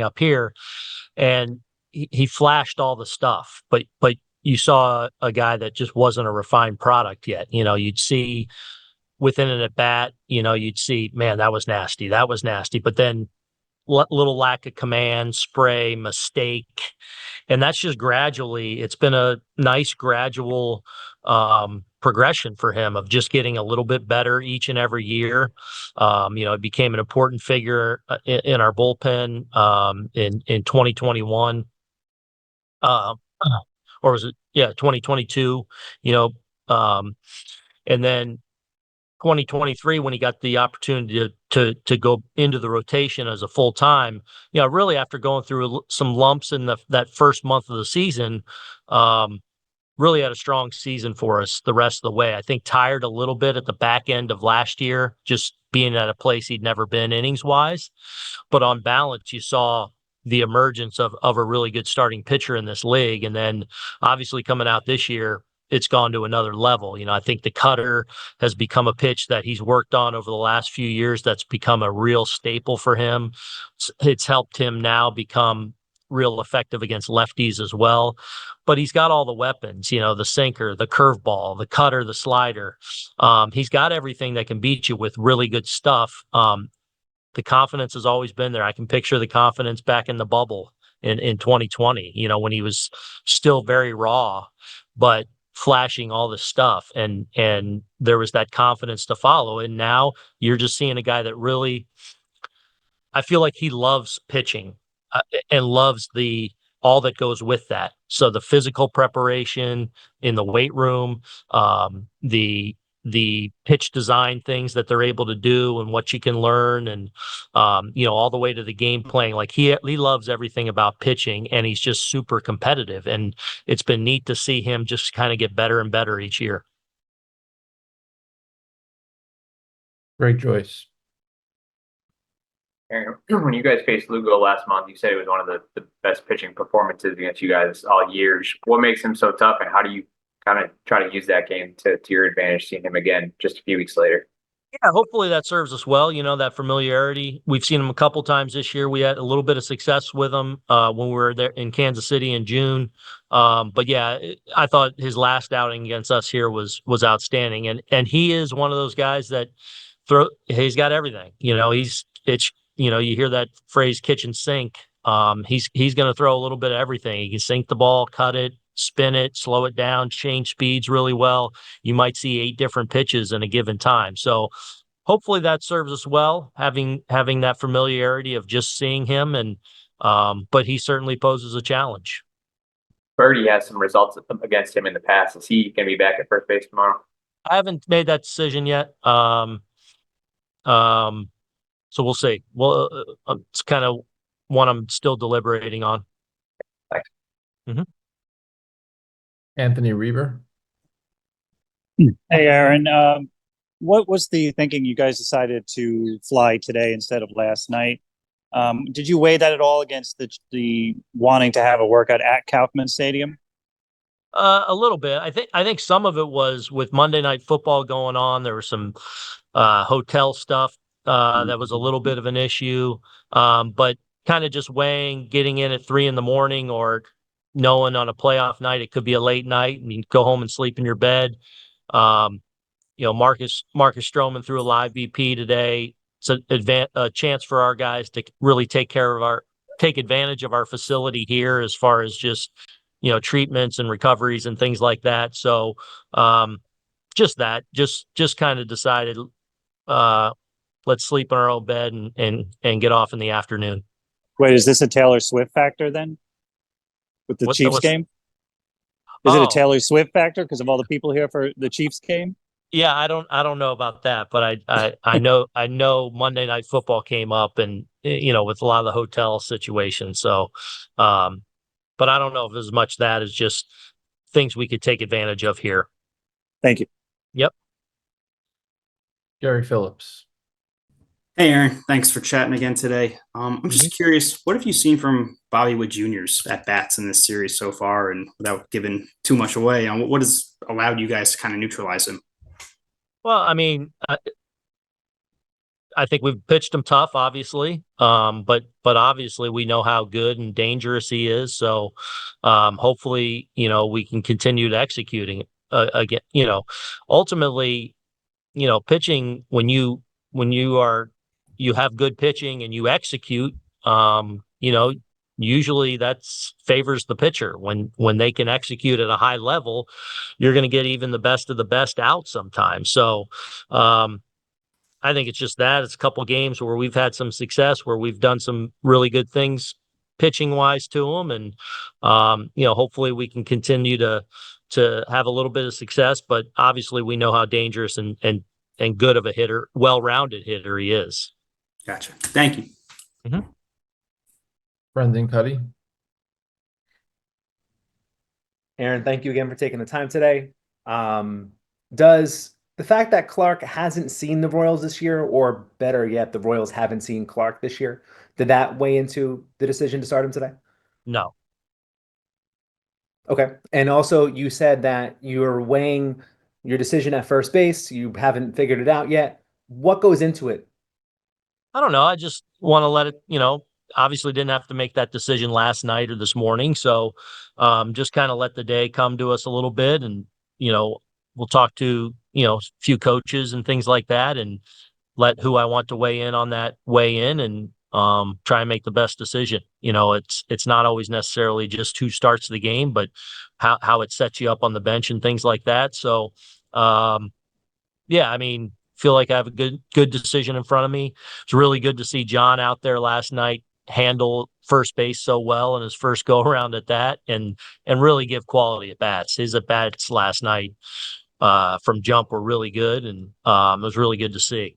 up here, and he flashed all the stuff, but you saw a guy that just wasn't a refined product yet. You'd see within an at bat, you'd see, man, that was nasty. That was nasty. But then little lack of command, spray, mistake. And that's just gradually, it's been a nice gradual progression for him of just getting a little bit better each and every year. It became an important figure in our bullpen in 2021. Um, or was it, yeah, 2022, you know, um, and then 2023 when he got the opportunity to go into the rotation as a full time, really after going through some lumps in that first month of the season, um, really had a strong season for us the rest of the way. I think tired a little bit at the back end of last year, just being at a place he'd never been innings wise. But on balance, you saw the emergence of a really good starting pitcher in this league. And then obviously coming out this year, it's gone to another level. I think the cutter has become a pitch that he's worked on over the last few years. That's become a real staple for him. It's helped him now become real effective against lefties as well. But he's got all the weapons, the sinker, the curveball, the cutter, the slider. He's got everything that can beat you with really good stuff. The confidence has always been there. I can picture the confidence back in the bubble in 2020, when he was still very raw, but flashing all this stuff, and there was that confidence to follow. And now you're just seeing a guy that really, I feel like he loves pitching and loves all that goes with that. So the physical preparation in the weight room, the pitch design things that they're able to do and what you can learn, and all the way to the game playing. Like he loves everything about pitching, and he's just super competitive. And it's been neat to see him just kind of get better and better each year. Great choice. Aaron, when you guys faced Lugo last month, you said it was one of the best pitching performances against you guys all years. What makes him so tough, and how do you kind of try to use that game to your advantage, seeing him again just a few weeks later? Yeah, hopefully that serves us well. That familiarity. We've seen him a couple times this year. We had a little bit of success with him when we were there in Kansas City in June. But yeah, I thought his last outing against us here was outstanding. And he is one of those guys that he's got everything. You hear that phrase kitchen sink. He's going to throw a little bit of everything. He can sink the ball, cut it, spin it, slow it down, change speeds really well. You might see 8 different pitches in a given time. So hopefully that serves us well, having that familiarity of just seeing him. And but he certainly poses a challenge. Birdie has some results against him in the past. Is he going to be back at first base tomorrow? I haven't made that decision yet. So we'll see. Well, it's kind of one I'm still deliberating on. Thanks. Mm-hmm. Anthony Reber. Hey, Aaron. What was the thinking you guys decided to fly today instead of last night? Did you weigh that at all against the wanting to have a workout at Kaufman Stadium? A little bit. I think some of it was with Monday Night Football going on. There was some hotel stuff that was a little bit of an issue. But kind of just weighing getting in at 3 a.m, or knowing on a playoff night it could be a late night and you go home and sleep in your bed. Marcus Stroman threw a live BP today. It's a chance for our guys to really take advantage of our facility here as far as just treatments and recoveries and things like that. So just kind of decided let's sleep in our own bed and get off in the afternoon. Wait, is this a Taylor Swift factor then with the Chiefs game? Is it a Taylor Swift factor because of all the people here for the Chiefs game? Yeah, I don't know about that, but I know Monday Night Football came up, and with a lot of the hotel situations. So, but I don't know if as much that is just things we could take advantage of here. Thank you. Yep. Gary Phillips. Hey, Aaron. Thanks for chatting again today. I'm just curious, what have you seen from Bobby Wood Jr.'s at bats in this series so far? And without giving too much away, what has allowed you guys to kind of neutralize him? Well, I mean, I think we've pitched him tough, obviously. But obviously we know how good and dangerous he is. So hopefully, we can continue to executing again. Ultimately, pitching when you have good pitching and you execute, usually that's favors the pitcher. When they can execute at a high level, you're going to get even the best of the best out sometimes. So, I think it's just that it's a couple games where we've had some success, where we've done some really good things pitching wise to them, and hopefully we can continue to have a little bit of success. But obviously, we know how dangerous and good of a hitter, well-rounded hitter he is. Gotcha. Thank you. Mm-hmm. Brendan Cuddy. Aaron, thank you again for taking the time today. Does the fact that Clark hasn't seen the Royals this year, or better yet, the Royals haven't seen Clark this year, did that weigh into the decision to start him today? No. Okay. And also, you said that you're weighing your decision at first base. You haven't figured it out yet. What goes into it? I don't know. I just want to let it, obviously didn't have to make that decision last night or this morning. So just kind of let the day come to us a little bit. And, we'll talk to, a few coaches and things like that, and let who I want to weigh in on that weigh in, and try and make the best decision. It's not always necessarily just who starts the game, but how it sets you up on the bench and things like that. So, yeah, I mean, feel like I have a good decision in front of me. It's really good to see John out there last night handle first base so well in his first go around at that, and really give quality at bats. His at bats last night from jump were really good, and it was really good to see.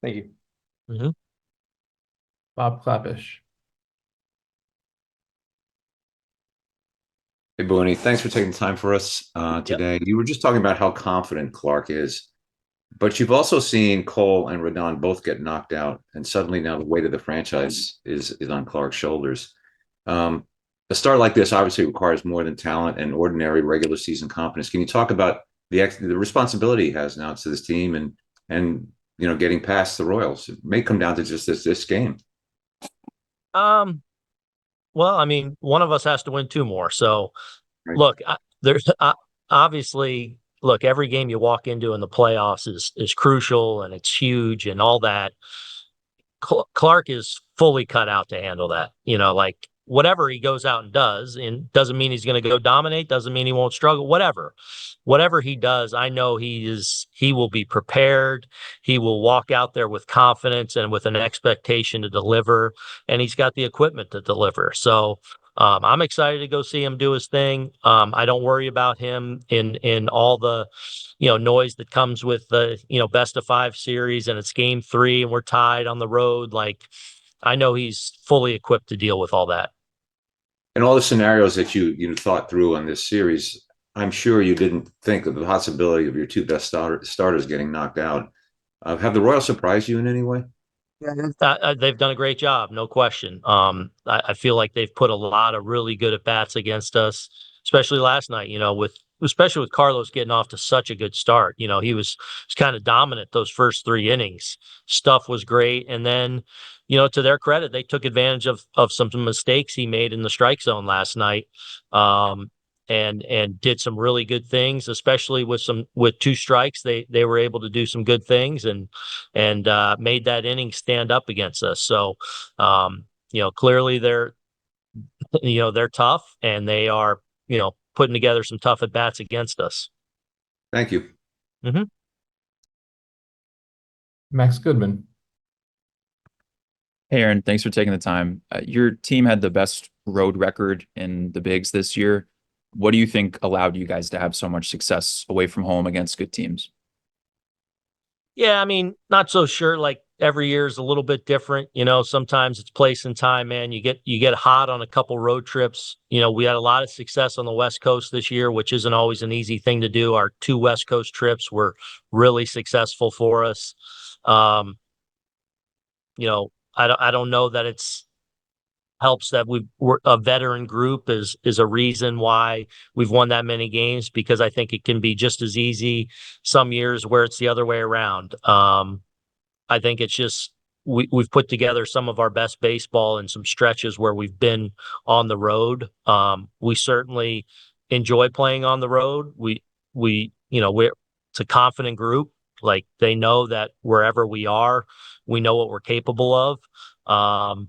Thank you. Mm-hmm. Bob Clappish. Hey, Boone, thanks for taking the time for us today. You were just talking about how confident Clark is, but you've also seen Cole and Rodon both get knocked out, and suddenly now the weight of the franchise is on Clark's shoulders. A start like this obviously requires more than talent and ordinary regular season competence. Can you talk about the responsibility he has now to this team, and getting past the Royals? It may come down to just this game. Well, I mean, one of us has to win two more. So, Right. look, there's obviously, look, every game you walk into in the playoffs is crucial, and it's huge and all that. Clark is fully cut out to handle that. Like whatever he goes out and does, and doesn't mean he's going to go dominate, doesn't mean he won't struggle, whatever he does, I know he will be prepared. He will walk out there with confidence and with an expectation to deliver, and he's got the equipment to deliver. So I'm excited to go see him do his thing. I don't worry about him in all the noise that comes with the best of 5 series, and it's game 3 and we're tied on the road. Like, I know he's fully equipped to deal with all that. And all the scenarios that you thought through on this series, I'm sure you didn't think of the possibility of your two best starters getting knocked out. Have the Royals surprised you in any way? Yeah, they've done a great job, no question. I feel like they've put a lot of really good at bats against us, especially last night. Especially with Carlos getting off to such a good start. He was kind of dominant those first 3 innings. Stuff was great, and then to their credit, they took advantage of some mistakes he made in the strike zone last night. And did some really good things, especially with 2 strikes. They were able to do some good things, and made that inning stand up against us. So clearly they're tough, and they are putting together some tough at bats against us. Thank you. Mm-hmm. Max Goodman. Hey, Aaron, thanks for taking the time. Your team had the best road record in the bigs this year. What do you think allowed you guys to have so much success away from home against good teams? Yeah, I mean, not so sure. Like every year is a little bit different. Sometimes it's place and time, man. You get hot on a couple road trips. We had a lot of success on the West Coast this year, which isn't always an easy thing to do. Our 2 West Coast trips were really successful for us. I don't know that it's helps that we're a veteran group is a reason why we've won that many games, because I think it can be just as easy some years where it's the other way around. I think it's just we've put together some of our best baseball in some stretches where we've been on the road. We certainly enjoy playing on the road. It's a confident group. Like they know that wherever we are, we know what we're capable of.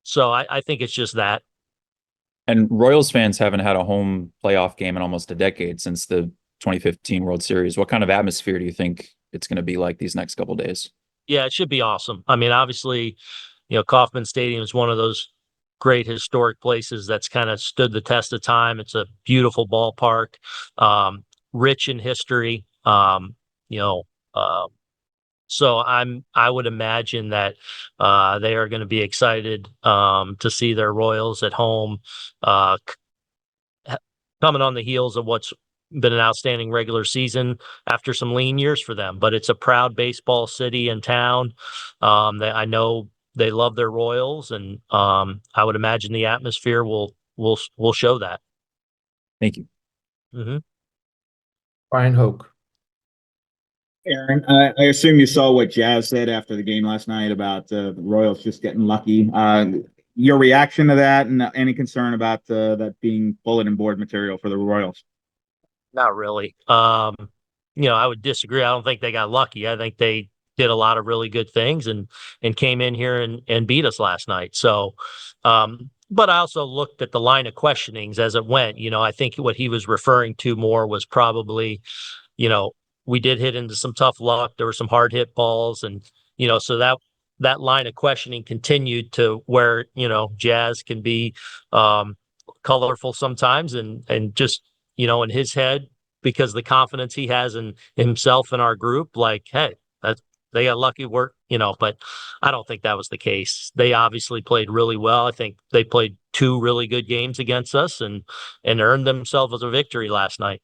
So I think it's just that. And Royals fans haven't had a home playoff game in almost a decade since the 2015 World Series. What kind of atmosphere do you think it's going to be like these next couple days? Yeah, it should be awesome. I mean, obviously, Kauffman Stadium is one of those great historic places that's kind of stood the test of time. It's a beautiful ballpark, rich in history. You know, uh, so I would imagine that they are going to be excited to see their Royals at home, uh, coming on the heels of what's been an outstanding regular season after some lean years for them. But it's a proud baseball city and town. I know they love their Royals, and I would imagine the atmosphere will show that. Thank you. Mm-hmm. Brian Hoke. Aaron, I assume you saw what Jazz said after the game last night about the Royals just getting lucky. Your reaction to that, and any concern about that being bulletin board material for the Royals? Not really. I would disagree. I don't think they got lucky. I think they did a lot of really good things and came in here and beat us last night. So, but I also looked at the line of questionings as it went. I think what he was referring to more was probably, we did hit into some tough luck. There were some hard hit balls, and so that line of questioning continued to where Jazz can be colorful sometimes, and just in his head, because the confidence he has in himself and our group, like, hey, they got lucky work, but I don't think that was the case. They obviously played really well. I think they played two really good games against us and earned themselves a victory last night.